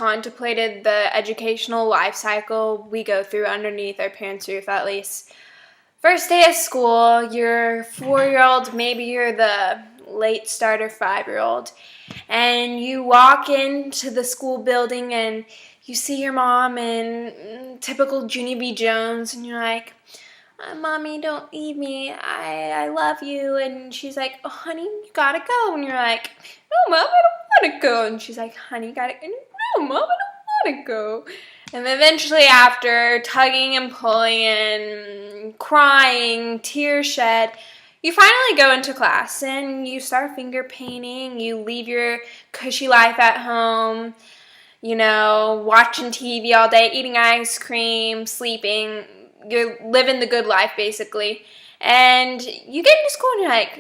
contemplated the educational life cycle we go through underneath our parents' roof, at least. First day of school, you're 4-year-old, maybe you're the late starter 5-year-old, and you walk into the school building and you see your mom in typical Junie B. Jones, and you're like, Mommy, don't leave me, I love you. And she's like, oh, honey, you gotta go. And you're like, no, Mom, I don't wanna go. And she's like, honey, you gotta go. No, Mom, I don't wanna go. And eventually, after tugging and pulling and crying, tears shed, you finally go into class and you start finger painting. You leave your cushy life at home, you know, watching TV all day, eating ice cream, sleeping. You're living the good life, basically. And you get into school and you're like,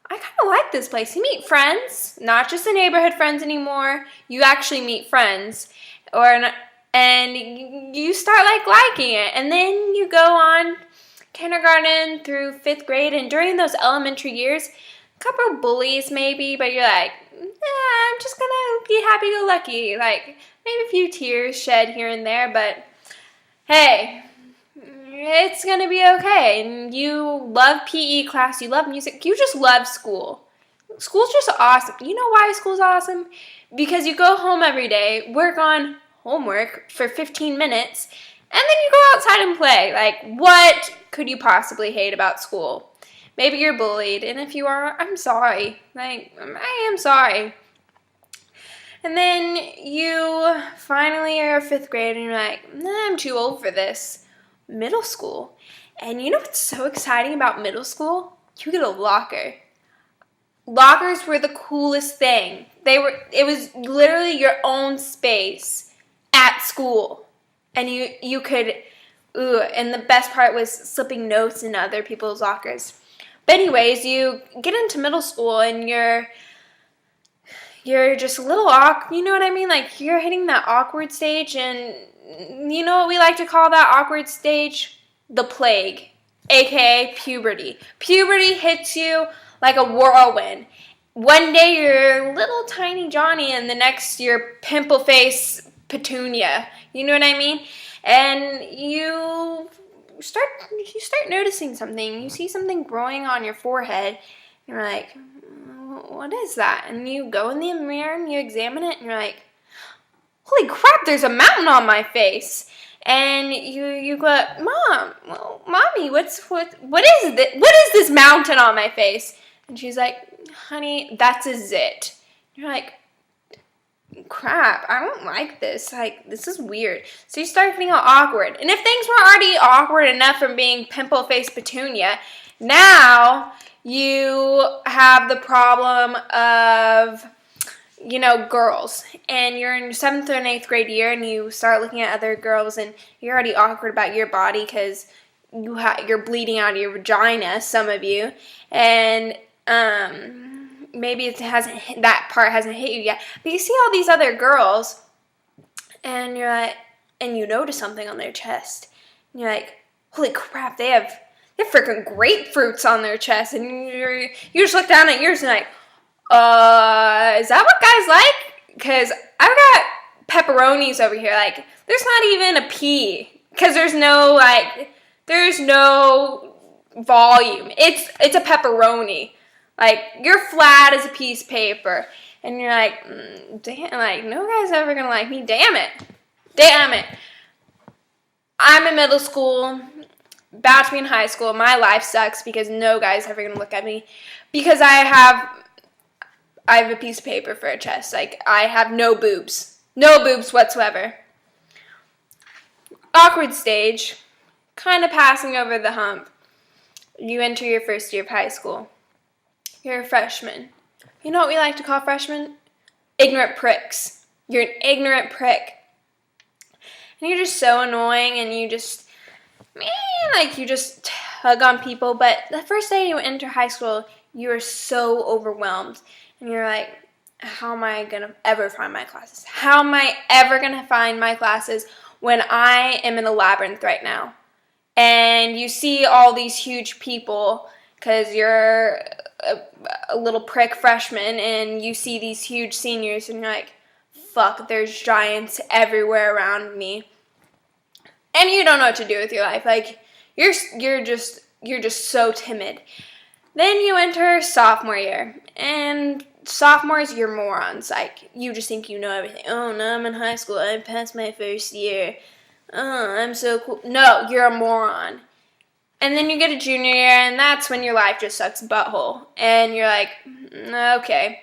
I kind of like this place. You meet friends, not just the neighborhood friends anymore. You actually meet friends. And you start liking it. And then you go on kindergarten through 5th grade, and during those elementary years, a couple of bullies maybe, but you're like, I'm just gonna be happy-go-lucky. Like, maybe a few tears shed here and there, but hey, it's gonna be okay. And you love PE class, you love music, you just love school. School's just awesome. You know why school's awesome? Because you go home every day, work on homework for 15 minutes, and then you go outside and play. Like, what could you possibly hate about school? Maybe you're bullied, and if you are, I'm sorry. Like, I am sorry. And then you finally are 5th grade, and you're like, I'm too old for this. Middle school. And you know what's so exciting about middle school? You get a locker. Lockers were the coolest thing. It was literally your own space at school. And you could, and the best part was slipping notes in other people's lockers. But anyways, you get into middle school and you're just a little awkward, you know what I mean? Like, you're hitting that awkward stage, and you know what we like to call that awkward stage? The plague, aka puberty. Puberty hits you like a whirlwind. One day you're little tiny Johnny, and the next you're pimple face Petunia. You know what I mean? And you start noticing something. You see something growing on your forehead. You're like, what is that? And you go in the mirror and you examine it, and you're like, holy crap, there's a mountain on my face. And you go, Mommy, what is this mountain on my face? And she's like, honey, that's a zit. You're like, crap, I don't like this. Like, this is weird. So you start feeling awkward. And if things were already awkward enough from being pimple face Petunia, now you have the problem of, you know, girls. And you're in your 7th and 8th grade year, and you start looking at other girls, and you're already awkward about your body because you're bleeding out of your vagina, some of you. And maybe that part hasn't hit you yet, but you see all these other girls, and you're like, and you notice something on their chest, and you're like, holy crap, they have freaking grapefruits on their chest, and you just look down at yours and like, is that what guys like? Because I've got pepperonis over here. Like, there's not even a P, because there's no volume. It's a pepperoni. Like, you're flat as a piece of paper. And you're like, damn, like, no guy's ever gonna like me. Damn it. I'm in middle school, about to be in high school. My life sucks because no guy's ever gonna look at me. Because I have a piece of paper for a chest. Like, I have no boobs. No boobs whatsoever. Awkward stage. Kind of passing over the hump. You enter your first year of high school. You're a freshman. You know what we like to call freshmen? Ignorant pricks. You're an ignorant prick. And you're just so annoying, and you just tug on people. But the first day you enter high school, you are so overwhelmed. And you're like, how am I going to ever find my classes? How am I ever going to find my classes when I am in a labyrinth right now? And you see all these huge people because you're a little prick freshman, and you see these huge seniors, and you're like, fuck, there's giants everywhere around me. And you don't know what to do with your life. Like, you're just so timid. Then you enter sophomore year, and sophomores, you're morons. Like, you just think you know everything. Oh, no, I'm in high school. I passed my first year. Oh, I'm so cool. No, you're a moron. And then you get a junior year, and that's when your life just sucks butthole. And you're like, okay.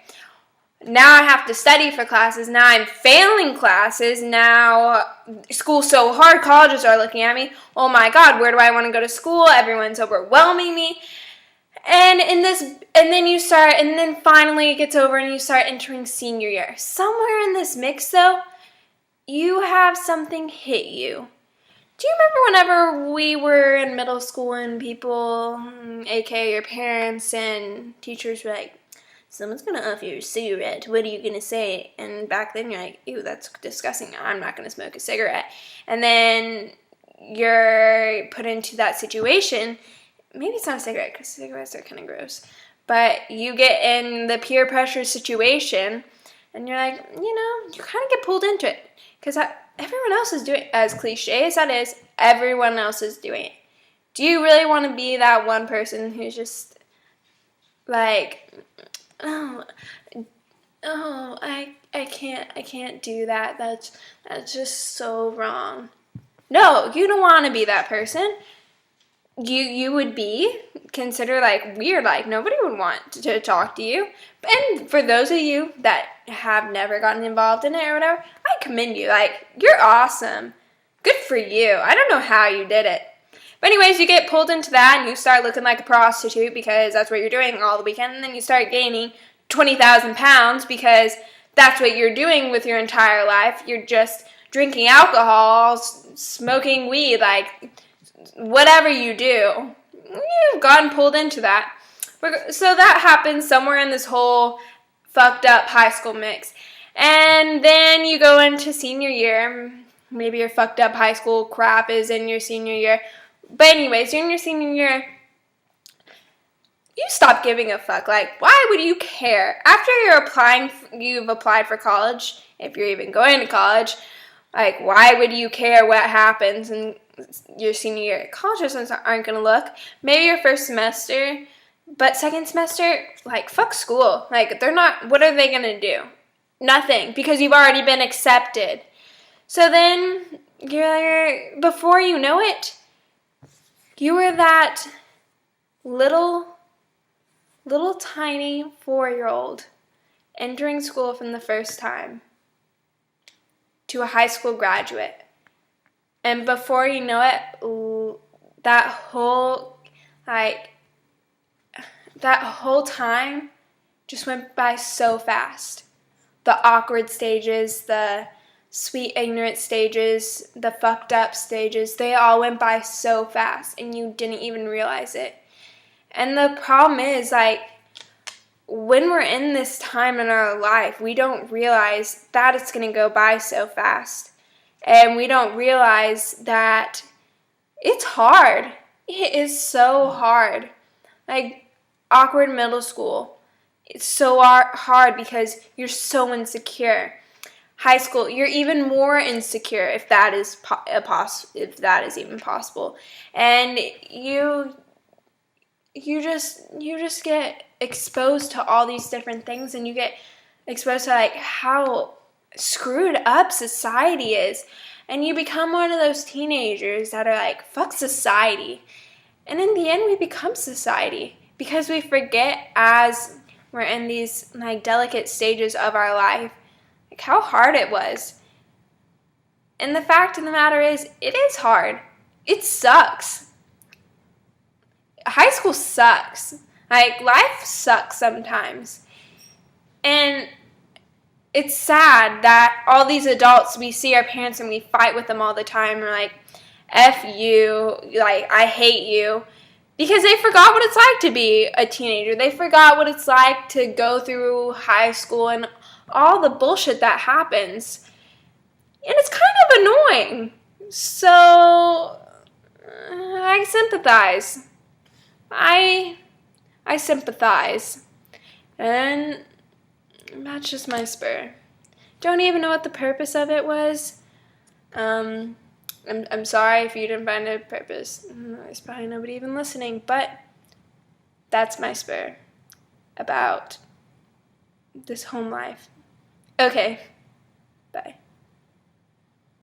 Now I have to study for classes. Now I'm failing classes. Now school's so hard. Colleges are looking at me. Oh my God, where do I want to go to school? Everyone's overwhelming me. And then finally it gets over and you start entering senior year. Somewhere in this mix though, you have something hit you. Do you remember whenever we were in middle school and people, aka your parents and teachers, were like, someone's going to offer you a cigarette, what are you going to say? And back then you're like, ew, that's disgusting, I'm not going to smoke a cigarette. And then you're put into that situation. Maybe it's not a cigarette because cigarettes are kind of gross. But you get in the peer pressure situation and you're like, you kind of get pulled into it. Because everyone else is doing it. As cliche as that is, everyone else is doing it. Do you really want to be that one person who's just like, I can't do that. That's just so wrong. No, you don't want to be that person. You would be considered like weird, like nobody would want to talk to you. And for those of you that have never gotten involved in it or whatever, I commend you. Like, you're awesome. Good for you. I don't know how you did it. But anyways, you get pulled into that and you start looking like a prostitute because that's what you're doing all the weekend. And then you start gaining 20,000 pounds because that's what you're doing with your entire life. You're just drinking alcohol, smoking weed, like whatever you do, you've gotten pulled into that. So that happens somewhere in this whole fucked up high school mix. And then you go into senior year. Maybe your fucked up high school crap is in your senior year. But anyways, you're in your senior year. You stop giving a fuck. Like, why would you care? After you've applied for college, if you're even going to college, like, why would you care what happens in your senior year? Colleges aren't going to look. Maybe your first semester, but second semester, like, fuck school. Like, what are they going to do? Nothing, because you've already been accepted. So then, before you know it, you were that little tiny 4-year-old entering school from the first time to a high school graduate. And before you know it, that whole time just went by so fast. The awkward stages, the sweet ignorant stages, the fucked up stages, they all went by so fast and you didn't even realize it. And the problem is, like, when we're in this time in our life, we don't realize that it's going to go by so fast. And we don't realize that it's hard. It is so hard. Like, awkward middle school. It's so hard because you're so insecure. High school, you're even more insecure if that is even possible. And you just get exposed to all these different things, and you get exposed to like how screwed up society is, and you become one of those teenagers that are like, fuck society. And in the end, we become society because we forget as we're in these like delicate stages of our life, like how hard it was. And the fact of the matter is, it is hard. It sucks. High school sucks. Like, life sucks sometimes. And it's sad that all these adults, we see our parents and we fight with them all the time. We're like, F you, like, I hate you. Because they forgot what it's like to be a teenager. They forgot what it's like to go through high school and all the bullshit that happens. And it's kind of annoying. So, I sympathize. I sympathize. And that's just my spur. don't even know what the purpose of it was. I'm sorry if you didn't find a purpose. There's probably nobody even listening, but that's my spur about this home life. Okay, bye.